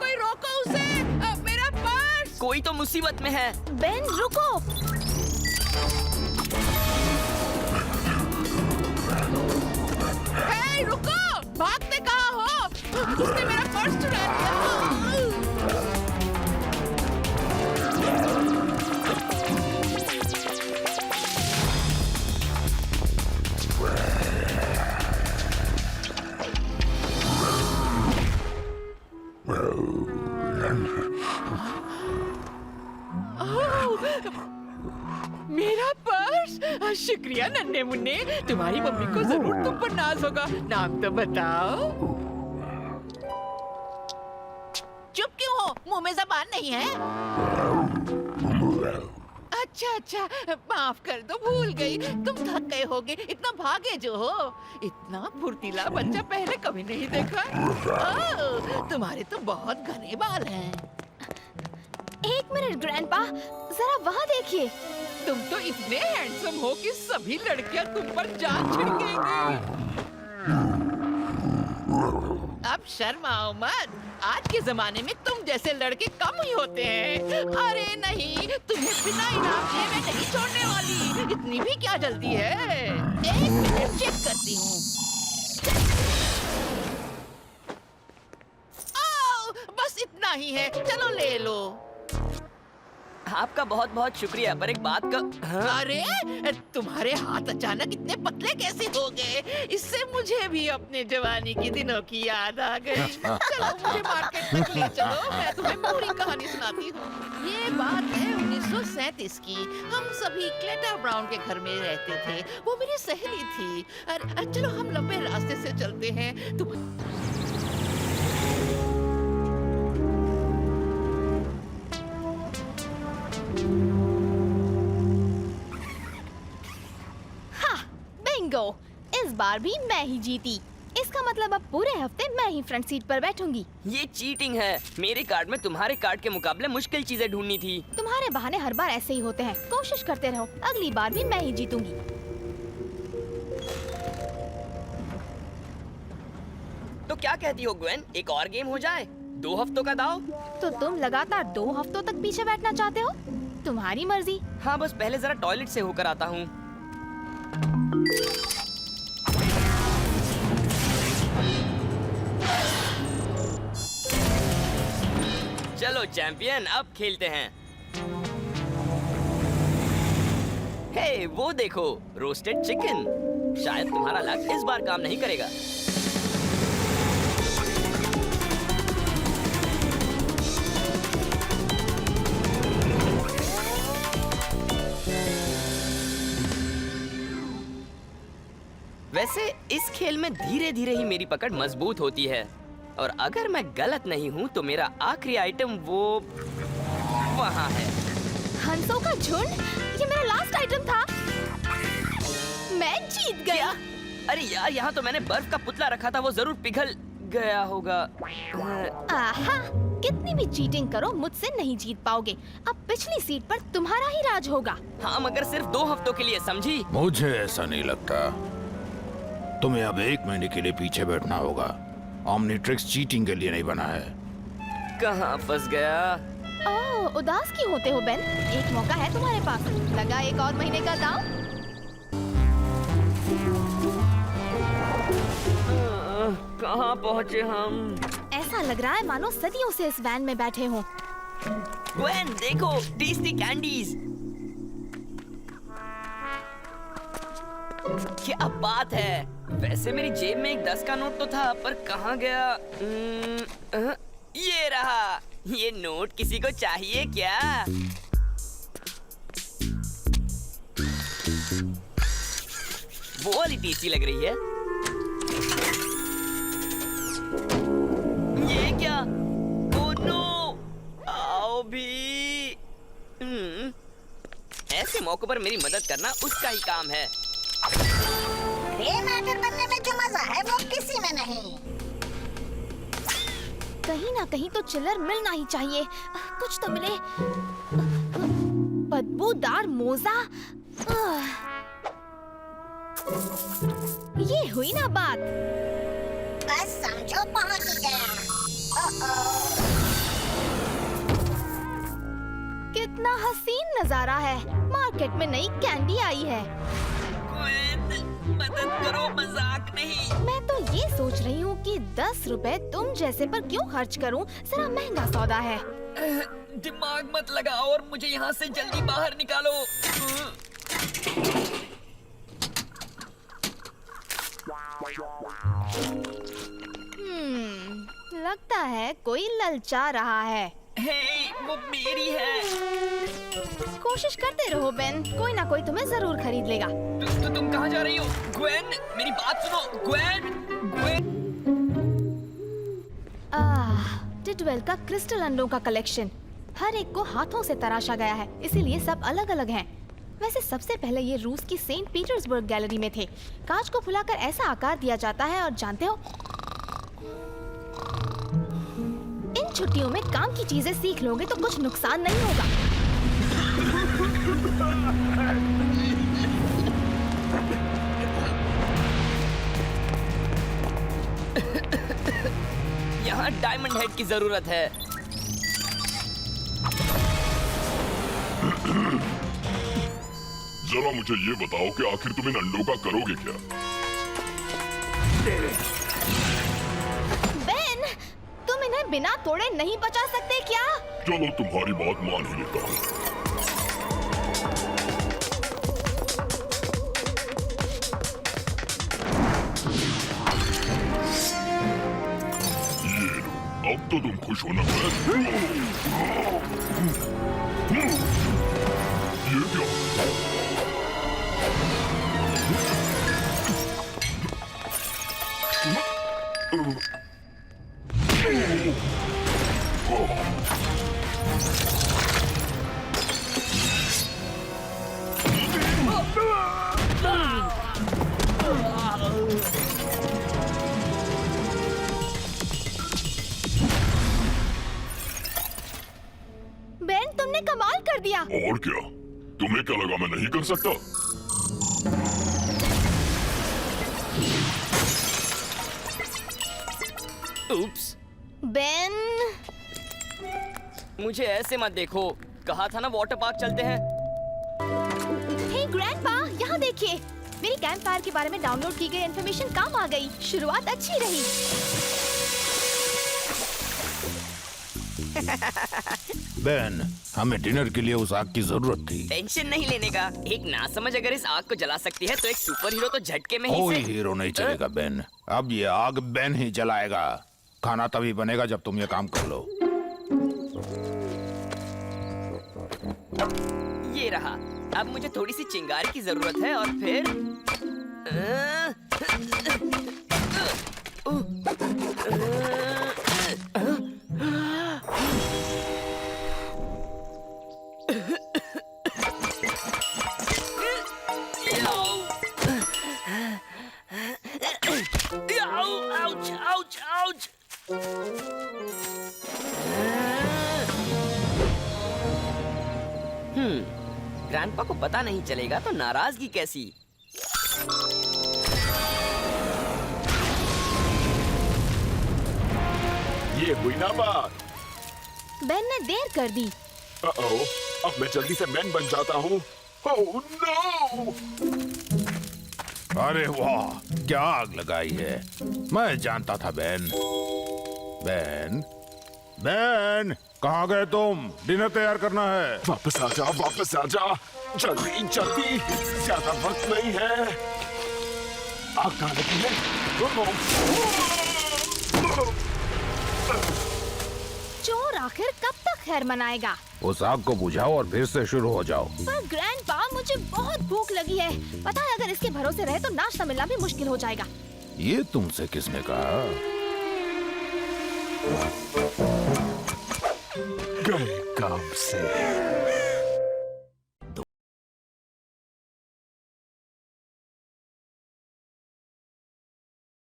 कोई रोको उसे। मेरा पर्स। कोई तो मुसीबत में है। बेन रुको। हे रुको, भागते कहाँ हो? उसने मेरा पर्स चुरा लिया। मेरा पर्स। शुक्रिया नन्हे मुन्ने, तुम्हारी मम्मी को जरूर तुम पर नाज होगा। नाम तो बताओ। चुप क्यों हो? मुंह में जबान नहीं है? अच्छा, माफ कर दो, भूल गई। तुम थक गए होगे, इतना भागे जो हो। इतना फुर्तीला बच्चा पहले कभी नहीं देखा। तुम्हारे तो बहुत घने बाल हैं। एक मिनट ग्रैंडपा, जरा वहाँ देखिए। तुम तो इतने हैंडसम हो कि सभी लड़कियां तुम पर जान छिड़केंगी। अब शर्माओ मत, आज के जमाने में तुम जैसे लड़के कम ही होते हैं। अरे नहीं, तुम्हें बिना इनाम दिए मैं नहीं छोड़ने वाली। इतनी भी क्या जल्दी है? एक मिनट चेक करती हूँ। बस इतना ही है, चलो ले लो। आपका बहुत बहुत शुक्रिया, पर एक बात का। हाँ? अरे तुम्हारे हाथ अचानक इतने पतले कैसे हो गए? इससे मुझे भी अपने जवानी के दिनों की याद आ गई। चलो मुझे मार्केट तक ले चलो, मैं तुम्हें पूरी कहानी सुनाती हूँ। ये बात है 1937 की। हम सभी क्लेटर ब्राउन के घर में रहते थे। वो मेरी सहेली थी। चलो हम लंबे रास्ते से चलते हैं। तुम बिंगो, इस बार भी मैं ही जीती। इसका मतलब अब पूरे हफ्ते मैं ही फ्रंट सीट पर बैठूंगी। ये चीटिंग है। मेरे कार्ड में तुम्हारे कार्ड के मुकाबले मुश्किल चीजें ढूंढनी थी। तुम्हारे बहाने हर बार ऐसे ही होते हैं। कोशिश करते रहो, अगली बार भी मैं ही जीतूंगी। तो क्या कहती हो ग्वेन, एक और गेम हो जाए? 2 हफ्तों का दाव। तो तुम लगातार 2 हफ्तों तक पीछे बैठना चाहते हो? तुम्हारी मर्जी। हाँ, बस पहले जरा टॉयलेट से होकर आता हूँ। चलो चैंपियन, अब खेलते हैं। हे, वो देखो, रोस्टेड चिकन। शायद तुम्हारा लक इस बार काम नहीं करेगा। वैसे इस खेल में धीरे धीरे ही मेरी पकड़ मजबूत होती है, और अगर मैं गलत नहीं हूँ तो मेरा आखिरी आइटम वो वहाँ है। हंसों का झुंड? ये मेरा लास्ट आइटम था। मैं जीत गया। अरे यार, यहाँ तो मैंने बर्फ का पुतला रखा था, वो जरूर पिघल गया होगा। आहा, कितनी भी चीटिंग करो मुझसे नहीं जीत पाओगे। अब पिछली सीट पर तुम्हारा ही राज होगा। हाँ, मगर सिर्फ 2 हफ्तों के लिए, समझी? मुझे ऐसा नहीं लगता। तुम्हें अब 1 महीने के लिए पीछे बैठना होगा। ओमनिट्रिक्स चीटिंग के लिए नहीं बना है। कहाँ फंस गया? ओह, उदास क्यों होते हो बेन? एक मौका है तुम्हारे पास। लगा 1 और महीने का दांव। कहाँ पहुँचे हम? ऐसा लग रहा है मानो सदियों से इस वैन में बैठे हों। ग्वेन, देखो, टेस्टी कैंडीज। क्या बात है। वैसे मेरी जेब में एक 10 का नोट तो था, पर कहाँ गया? ये रहा। ये नोट किसी को चाहिए क्या? वो वाली टेस्टी लग रही है। ये क्या? Oh no! आओ भी। ऐसे मौकों पर मेरी मदद करना उसका ही काम है। मैटर बनने में जो मजा है वो किसी में नहीं। कहीं ना कहीं तो चिल्लर मिलना ही चाहिए। कुछ तो मिले। बदबूदार मोजा। ये हुई ना बात। बस समझो पहुंच गया। नजारा है। मार्केट में नई कैंडी आई है। मदद करो, मजाक नहीं। मैं तो ये सोच रही हूँ कि 10 रुपए तुम जैसे पर क्यों खर्च करूँ, जरा महंगा सौदा है। दिमाग मत लगाओ और मुझे यहाँ से जल्दी बाहर निकालो। लगता है कोई ललचा रहा है। हे, वो मेरी है। कोशिश करते रहो बेन, कोई ना कोई तुम्हें जरूर खरीद लेगा। तुम कहाँ जा रही हो? ग्वेन, मेरी बात सुनो। ग्वेन। टिडवेल का क्रिस्टल अंडों का कलेक्शन हर एक को हाथों से तराशा गया है, इसीलिए सब अलग अलग हैं। वैसे सबसे पहले ये रूस की सेंट पीटर्सबर्ग गैलरी में थे। कांच को फुलाकर ऐसा आकार दिया जाता है और जानते हो, इन छुट्टियों में काम की चीजें सीख लोगे तो कुछ नुकसान नहीं होगा। यहाँ डायमंड हेड की जरूरत है। जरा मुझे ये बताओ कि आखिर तुम इन अंडों का करोगे क्या? बेन, तुम इन्हें बिना तोड़े नहीं बचा सकते क्या? चलो तुम्हारी बात मान ही लेता हूँ। ये लो, अब तो तुम खुश हो ना? ये क्या? बेन, तुमने कमाल कर दिया। और क्या? तुम्हें क्या लगा मैं नहीं कर सकता? उप्स। बेन, मुझे ऐसे मत देखो, कहा था ना वाटर पार्क चलते हैं। हे ग्रैंडपा, यहाँ देखिए, मेरी कैंप फायर के बारे में डाउनलोड की गई इन्फॉर्मेशन काम आ गई। शुरुआत अच्छी रही। बेन, हमें डिनर के लिए उस आग की जरूरत थी। टेंशन नहीं लेने का। एक नासमझ अगर इस आग को जला सकती है तो एक सुपर हीरो तो झटके में ही कोई से। हीरो नहीं चलेगा बेन, अब ये आग बेन ही जलाएगा। खाना तभी बनेगा जब तुम ये काम कर लो। ये रहा। अब मुझे थोड़ी सी चिंगारी की जरूरत है और फिर ouch, ouch, ouch. ग्रैंडपा को पता नहीं चलेगा तो नाराजगी कैसी? ये हुई ना बात। बेन ने देर कर दी। अब मैं जल्दी से मैन बन जाता हूँ। Oh no! अरे वाह, क्या आग लगाई है। मैं जानता था बेन। बेन, बेन, कहाँ गए तुम? डिनर तैयार करना है। वापस आ जा, जल्दी जल्दी, ज्यादा वक्त नहीं है। आग कहाँ लगी है? चोर आखिर कब तक खैर मनाएगा? उस आग को बुझाओ और फिर से शुरू हो जाओ। पर ग्रैंडपा, मुझे बहुत भूख लगी है। पता है, अगर इसके भरोसे रहे तो नाश्ता मिलना भी मुश्किल हो जाएगा। ये तुमसे किसने कहा? गए काम से।